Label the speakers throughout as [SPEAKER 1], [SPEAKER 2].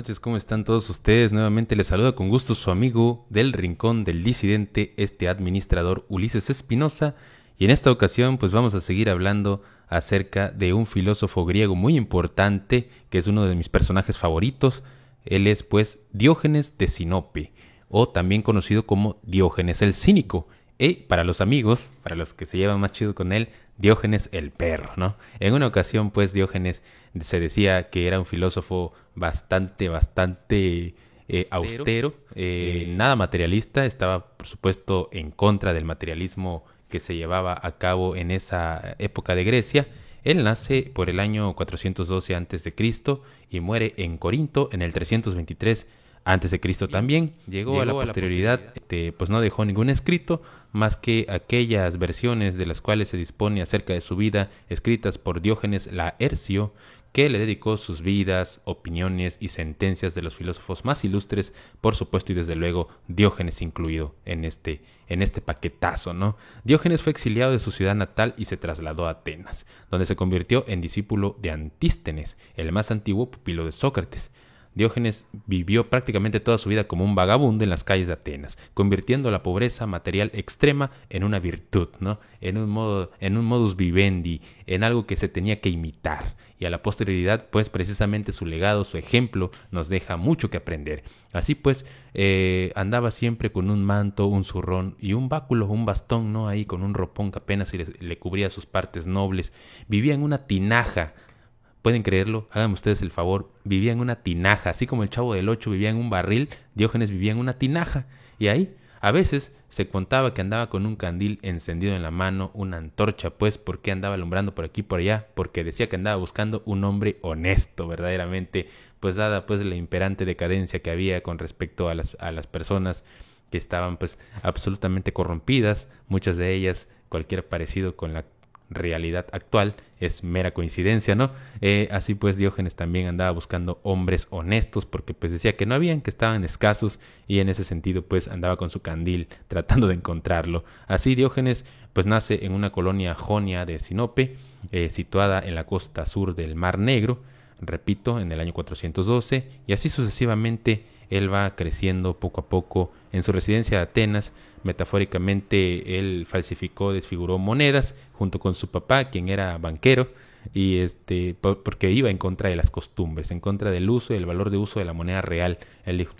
[SPEAKER 1] noches, ¿cómo están todos ustedes? Nuevamente les saluda con gusto su amigo del Rincón del Disidente, administrador Ulises Espinosa, y en esta ocasión pues vamos a seguir hablando acerca de un filósofo griego muy importante, que es uno de mis personajes favoritos. Él es pues Diógenes de Sinope, o también conocido como Diógenes el Cínico, y para los amigos, para los que se llevan más chido con él, Diógenes el Perro, ¿no? En una ocasión pues Diógenes se decía que era un filósofo bastante austero, nada materialista, estaba por supuesto en contra del materialismo que se llevaba a cabo en esa época de Grecia. Él nace por el año 412 a.C. y muere en Corinto en el 323 a.C. también. Llegó a la posterioridad, pues no dejó ningún escrito más que aquellas versiones de las cuales se dispone acerca de su vida, escritas por Diógenes Laercio, que le dedicó sus vidas, opiniones y sentencias de los filósofos más ilustres, por supuesto, y desde luego Diógenes incluido en este paquetazo, ¿no? Diógenes fue exiliado de su ciudad natal y se trasladó a Atenas, donde se convirtió en discípulo de Antístenes, el más antiguo pupilo de Sócrates. Diógenes vivió prácticamente toda su vida como un vagabundo en las calles de Atenas, convirtiendo la pobreza material extrema en una virtud, ¿no? En un modus vivendi, en algo que se tenía que imitar. Y a la posterioridad, pues precisamente su legado, su ejemplo, nos deja mucho que aprender. Así pues, andaba siempre con un manto, un zurrón y un báculo, un bastón, ¿no? Ahí con un ropón que apenas le cubría sus partes nobles. Vivía en una tinaja. ¿Pueden creerlo? Háganme ustedes el favor. Vivía en una tinaja. Así como el Chavo del Ocho vivía en un barril, Diógenes vivía en una tinaja. Y ahí, a veces, se contaba que andaba con un candil encendido en la mano, una antorcha, pues, porque andaba alumbrando por aquí y por allá, porque decía que andaba buscando un hombre honesto, verdaderamente, pues dada pues la imperante decadencia que había con respecto a las personas que estaban pues absolutamente corrompidas, muchas de ellas, cualquier parecido con la realidad actual es mera coincidencia, ¿no? Así pues Diógenes también andaba buscando hombres honestos porque pues decía que no habían, que estaban escasos, y en ese sentido pues andaba con su candil tratando de encontrarlo. Así Diógenes pues nace en una colonia jonia de Sinope, situada en la costa sur del Mar Negro, repito, en el año 412, y así sucesivamente él va creciendo poco a poco en su residencia de Atenas. Metafóricamente, él falsificó, desfiguró monedas junto con su papá, quien era banquero, y porque iba en contra de las costumbres, en contra del uso y el valor de uso de la moneda real. Él dijo,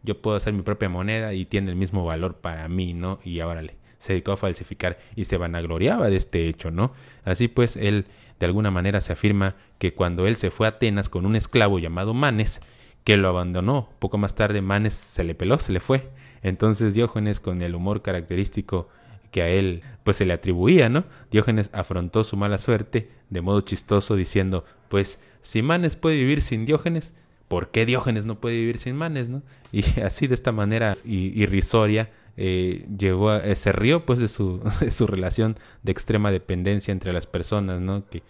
[SPEAKER 1] yo puedo hacer mi propia moneda y tiene el mismo valor para mí, ¿no? Y ahora se dedicó a falsificar y se vanagloriaba de este hecho, ¿no? Así pues, él de alguna manera se afirma que cuando él se fue a Atenas con un esclavo llamado Manes, que lo abandonó. Poco más tarde Manes se le peló, se le fue. Entonces Diógenes, con el humor característico que a él pues se le atribuía, ¿no? Diógenes afrontó su mala suerte de modo chistoso diciendo, pues si Manes puede vivir sin Diógenes, ¿por qué Diógenes no puede vivir sin Manes, no? Y así, de esta manera irrisoria, se rió pues de su relación de extrema dependencia entre las personas, ¿no? Que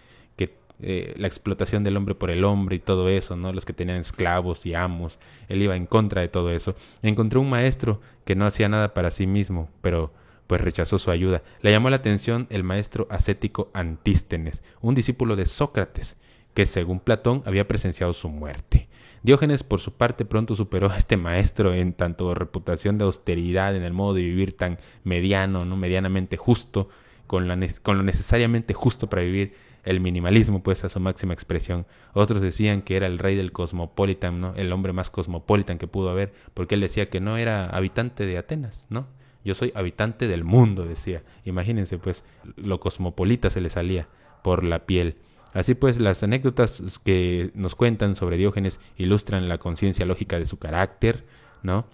[SPEAKER 1] la explotación del hombre por el hombre y todo eso, ¿no? Los que tenían esclavos y amos. Él iba en contra de todo eso. Encontró un maestro que no hacía nada para sí mismo, pero pues rechazó su ayuda. Le llamó la atención el maestro ascético Antístenes, un discípulo de Sócrates, que según Platón había presenciado su muerte. Diógenes, por su parte, pronto superó a este maestro en tanto reputación de austeridad, en el modo de vivir tan mediano, ¿no? Medianamente justo, con lo necesariamente justo para vivir, el minimalismo pues a su máxima expresión. Otros decían que era el rey del cosmopolitan, ¿no? El hombre más cosmopolitan que pudo haber, porque él decía que no era habitante de Atenas, ¿no? Yo soy habitante del mundo, decía. Imagínense pues, lo cosmopolita se le salía por la piel. Así pues, las anécdotas que nos cuentan sobre Diógenes ilustran la conciencia lógica de su carácter, ¿no?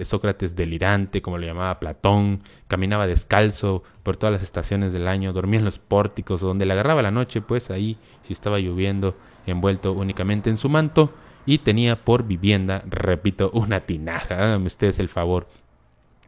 [SPEAKER 1] Sócrates delirante, como lo llamaba Platón, caminaba descalzo por todas las estaciones del año, dormía en los pórticos, donde le agarraba la noche, pues ahí, si estaba lloviendo, envuelto únicamente en su manto, y tenía por vivienda, repito, una tinaja. Háganme ustedes el favor.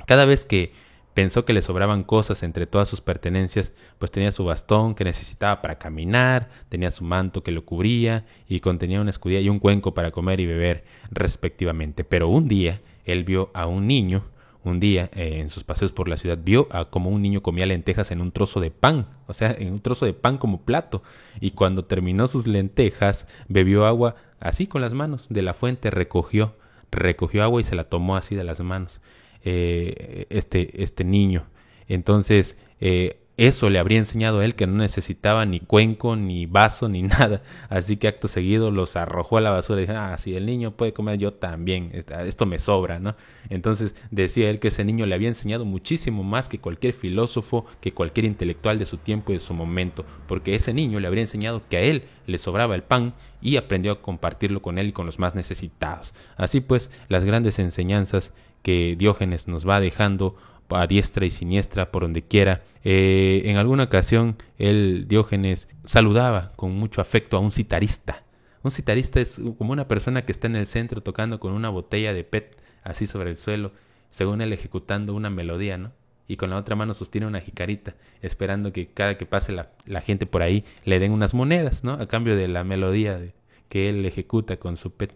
[SPEAKER 1] Cada vez que pensó que le sobraban cosas entre todas sus pertenencias, pues tenía su bastón que necesitaba para caminar, tenía su manto que lo cubría y contenía una escudilla y un cuenco para comer y beber respectivamente. Pero un día él vio a un niño, un día en sus paseos por la ciudad vio a como un niño comía lentejas en un trozo de pan, o sea, en un trozo de pan como plato, y cuando terminó sus lentejas bebió agua así con las manos de la fuente, recogió agua y se la tomó así de las manos, este niño. Entonces, eso le habría enseñado a él que no necesitaba ni cuenco, ni vaso, ni nada. Así que acto seguido los arrojó a la basura y dijo, si el niño puede comer, yo también, esto me sobra, ¿no? Entonces decía él que ese niño le había enseñado muchísimo más que cualquier filósofo, que cualquier intelectual de su tiempo y de su momento, porque ese niño le habría enseñado que a él le sobraba el pan y aprendió a compartirlo con él y con los más necesitados. Así pues, las grandes enseñanzas que Diógenes nos va dejando a diestra y siniestra por donde quiera. En alguna ocasión Diógenes saludaba con mucho afecto a un citarista. Un citarista es como una persona que está en el centro tocando con una botella de PET así sobre el suelo, según él ejecutando una melodía, ¿no? Y con la otra mano sostiene una jicarita, esperando que cada que pase la gente por ahí le den unas monedas, ¿no? A cambio de la melodía que él ejecuta con su PET.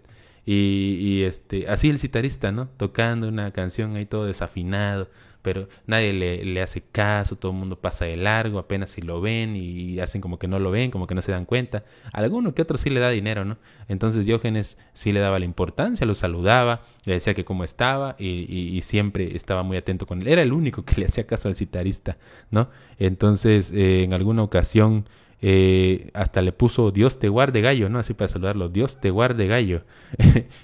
[SPEAKER 1] Así el citarista, ¿no? Tocando una canción ahí todo desafinado, pero nadie le hace caso, todo el mundo pasa de largo, apenas si lo ven y hacen como que no lo ven, como que no se dan cuenta. Alguno que otro sí le da dinero, ¿no? Entonces Diógenes sí le daba la importancia, lo saludaba, le decía que cómo estaba y siempre estaba muy atento con él. Era el único que le hacía caso al citarista, ¿no? Entonces, en alguna ocasión hasta le puso Dios te guarde gallo, ¿no? Así para saludarlo, Dios te guarde gallo.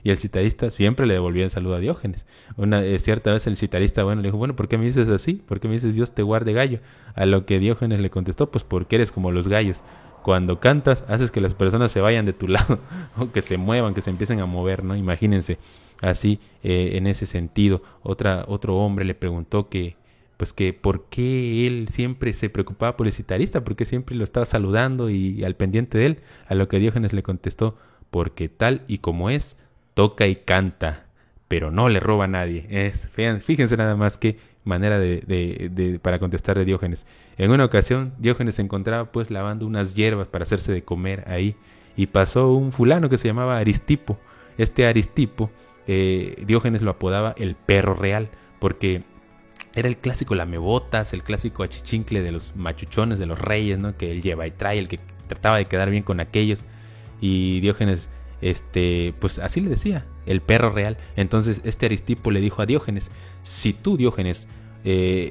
[SPEAKER 1] Y el citarista siempre le devolvía el saludo a Diógenes. Cierta vez el citarista, le dijo, ¿por qué me dices así? ¿Por qué me dices Dios te guarde gallo? A lo que Diógenes le contestó, pues porque eres como los gallos. Cuando cantas, haces que las personas se vayan de tu lado, o que se muevan, que se empiecen a mover, ¿no? Imagínense, así, en ese sentido. Otro hombre le preguntó que por qué él siempre se preocupaba por el citarista, porque siempre lo estaba saludando y al pendiente de él, a lo que Diógenes le contestó, porque tal y como es, toca y canta, pero no le roba a nadie. Fíjense nada más qué manera para contestar de Diógenes. En una ocasión, Diógenes se encontraba pues lavando unas hierbas para hacerse de comer ahí, y pasó un fulano que se llamaba Aristipo. Este Aristipo, Diógenes lo apodaba el perro real, porque era el clásico lamebotas, el clásico achichincle de los machuchones, de los reyes, ¿no? Que él lleva y trae, el que trataba de quedar bien con aquellos. Y Diógenes, pues así le decía, el perro real. Entonces Aristipo le dijo a Diógenes, si tú, Diógenes,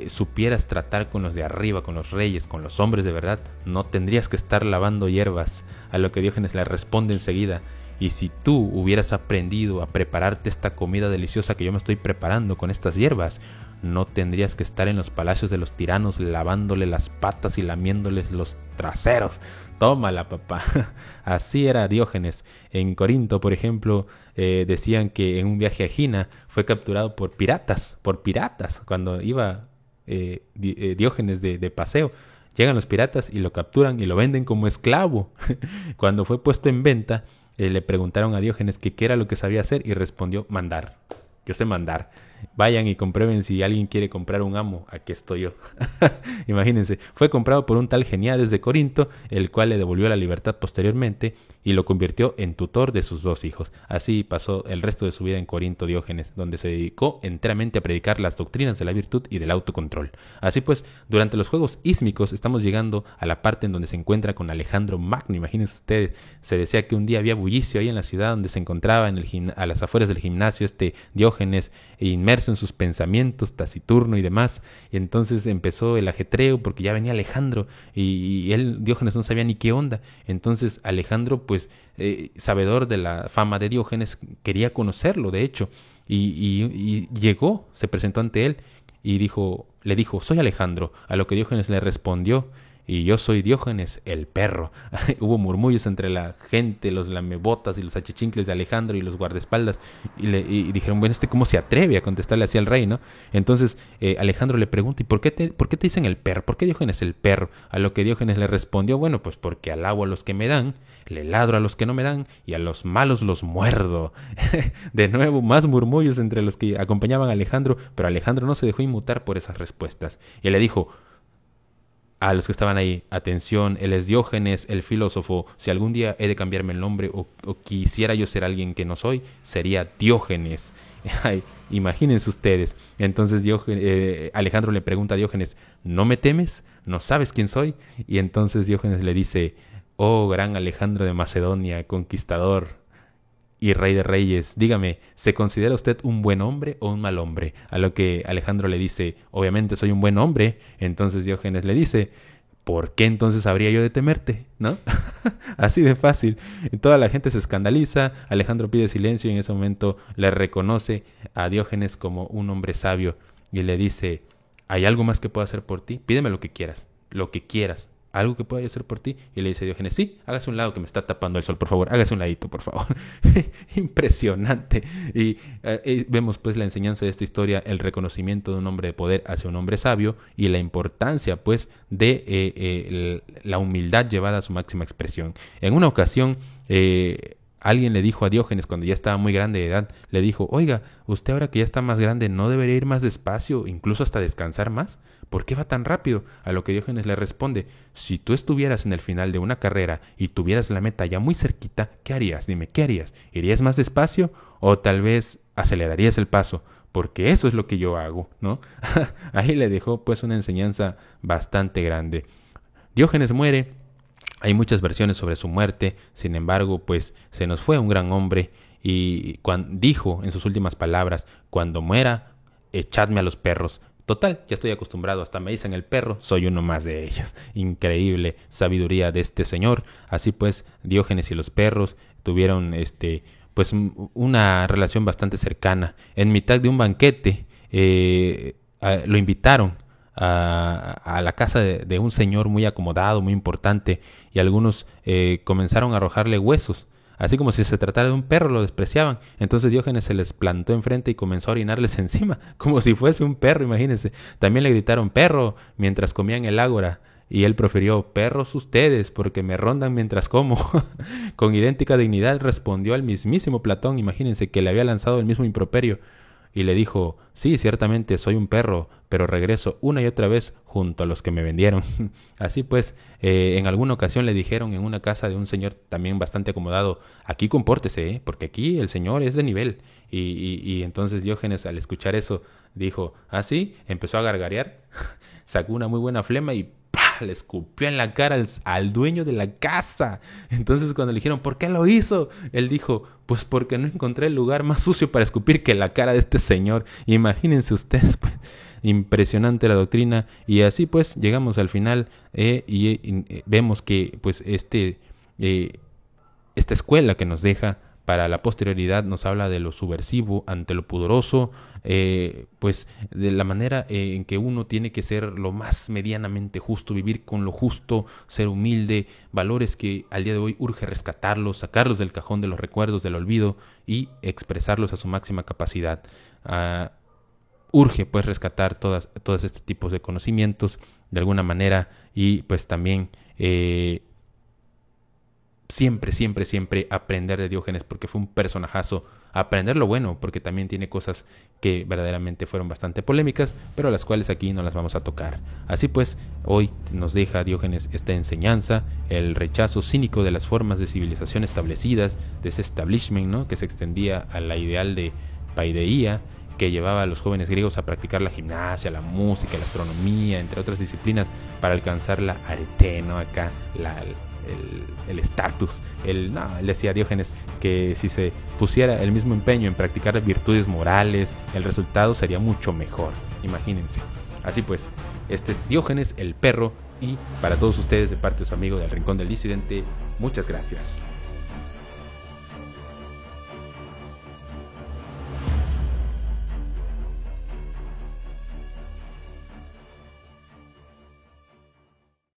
[SPEAKER 1] supieras tratar con los de arriba, con los reyes, con los hombres de verdad, no tendrías que estar lavando hierbas. A lo que Diógenes le responde enseguida, y si tú hubieras aprendido a prepararte esta comida deliciosa que yo me estoy preparando con estas hierbas, no tendrías que estar en los palacios de los tiranos lavándole las patas y lamiéndoles los traseros. Tómala, papá. Así era Diógenes. En Corinto, por ejemplo, decían que en un viaje a Egina fue capturado por piratas, cuando iba Diógenes de paseo. Llegan los piratas y lo capturan y lo venden como esclavo. Cuando fue puesto en venta, le preguntaron a Diógenes que qué era lo que sabía hacer y respondió, mandar. Yo sé mandar. Vayan y comprueben si alguien quiere comprar un amo. Aquí estoy yo. Imagínense. Fue comprado por un tal Geniades de Corinto, el cual le devolvió la libertad posteriormente y lo convirtió en tutor de sus 2 hijos. Así pasó el resto de su vida en Corinto Diógenes, donde se dedicó enteramente a predicar las doctrinas de la virtud y del autocontrol. Así pues, durante los Juegos Ísmicos estamos llegando a la parte en donde se encuentra con Alejandro Magno. Imagínense ustedes, se decía que un día había bullicio ahí en la ciudad donde se encontraba a las afueras del gimnasio Diógenes, inmerso en sus pensamientos, taciturno y demás. Y entonces empezó el ajetreo porque ya venía Alejandro y Diógenes no sabía ni qué onda. Entonces Alejandro, pues sabedor de la fama de Diógenes, quería conocerlo, de hecho, y llegó, se presentó ante él y le dijo, soy Alejandro, a lo que Diógenes le respondió, y yo soy Diógenes, el perro. Hubo murmullos entre la gente, los lamebotas y los achichincles de Alejandro y los guardaespaldas, y dijeron, ¿cómo se atreve a contestarle así al rey, no? Entonces Alejandro le pregunta, ¿y por qué te dicen el perro? ¿Por qué Diógenes el perro? A lo que Diógenes le respondió, pues porque alabo a los que me dan, le ladro a los que no me dan, y a los malos los muerdo. De nuevo, más murmullos entre los que acompañaban a Alejandro, pero Alejandro no se dejó inmutar por esas respuestas. Y él le dijo a los que estaban ahí, atención, él es Diógenes, el filósofo. Si algún día he de cambiarme el nombre o quisiera yo ser alguien que no soy, sería Diógenes. Imagínense ustedes. Entonces Alejandro le pregunta a Diógenes, ¿no me temes? ¿No sabes quién soy? Y entonces Diógenes le dice, oh gran Alejandro de Macedonia, conquistador y rey de reyes, dígame, ¿se considera usted un buen hombre o un mal hombre? A lo que Alejandro le dice, obviamente soy un buen hombre. Entonces Diógenes le dice, ¿por qué entonces habría yo de temerte? ¿No? Así de fácil. Y toda la gente se escandaliza, Alejandro pide silencio y en ese momento le reconoce a Diógenes como un hombre sabio y le dice, ¿hay algo más que pueda hacer por ti? Pídeme lo que quieras, algo que pueda yo hacer por ti. Y le dice Diógenes, sí, hágase un lado que me está tapando el sol, por favor, hágase un ladito, por favor. Impresionante. Y vemos pues la enseñanza de esta historia, el reconocimiento de un hombre de poder hacia un hombre sabio y la importancia pues de la humildad llevada a su máxima expresión. En una ocasión alguien le dijo a Diógenes, cuando ya estaba muy grande de edad, le dijo, oiga, usted ahora que ya está más grande, ¿no debería ir más despacio, incluso hasta descansar más? ¿Por qué va tan rápido? A lo que Diógenes le responde, si tú estuvieras en el final de una carrera y tuvieras la meta ya muy cerquita, ¿qué harías? Dime, ¿qué harías? ¿Irías más despacio o tal vez acelerarías el paso? Porque eso es lo que yo hago, ¿no? Ahí le dejó pues una enseñanza bastante grande. Diógenes muere. Hay muchas versiones sobre su muerte, sin embargo, pues se nos fue un gran hombre y dijo en sus últimas palabras, cuando muera, echadme a los perros. Total, ya estoy acostumbrado, hasta me dicen el perro, soy uno más de ellos. Increíble sabiduría de este señor. Así pues, Diógenes y los perros tuvieron pues una relación bastante cercana. En mitad de un banquete lo invitaron a la casa de un señor muy acomodado, muy importante, y algunos comenzaron a arrojarle huesos, así como si se tratara de un perro, lo despreciaban. Entonces Diógenes se les plantó enfrente y comenzó a orinarles encima, como si fuese un perro, imagínense. También le gritaron perro mientras comían el ágora, y él profirió, perros ustedes, porque me rondan mientras como. Con idéntica dignidad respondió al mismísimo Platón, imagínense, que le había lanzado el mismo improperio. Y le dijo, sí, ciertamente soy un perro, pero regreso una y otra vez junto a los que me vendieron. Así pues, en alguna ocasión le dijeron en una casa de un señor también bastante acomodado, aquí compórtese, porque aquí el señor es de nivel. Y entonces Diógenes, al escuchar eso, dijo, ¿ah, sí? Empezó a gargarear, sacó una muy buena flema y le escupió en la cara al dueño de la casa. Entonces cuando le dijeron, ¿por qué lo hizo? Él dijo, pues porque no encontré el lugar más sucio para escupir que la cara de este señor. Imagínense ustedes, pues, impresionante la doctrina. Y así pues llegamos al final y vemos que pues esta escuela que nos deja para la posterioridad nos habla de lo subversivo ante lo pudoroso, pues de la manera en que uno tiene que ser lo más medianamente justo, vivir con lo justo, ser humilde, valores que al día de hoy urge rescatarlos, sacarlos del cajón de los recuerdos, del olvido y expresarlos a su máxima capacidad. Urge pues rescatar todos este tipos de conocimientos de alguna manera y pues también siempre aprender de Diógenes, porque fue un personajazo. Aprender lo bueno, porque también tiene cosas que verdaderamente fueron bastante polémicas, pero las cuales aquí no las vamos a tocar. Así pues, hoy nos deja Diógenes esta enseñanza, el rechazo cínico de las formas de civilización establecidas, de ese establishment, ¿no?, que se extendía a la ideal de paideía, que llevaba a los jóvenes griegos a practicar la gimnasia, la música, la astronomía, entre otras disciplinas, para alcanzar la arete, ¿no?, acá, el estatus. Él decía a Diógenes que si se pusiera el mismo empeño en practicar virtudes morales, el resultado sería mucho mejor. Imagínense. Así pues, este es Diógenes, el perro, y para todos ustedes, de parte de su amigo del Rincón del Disidente, muchas gracias.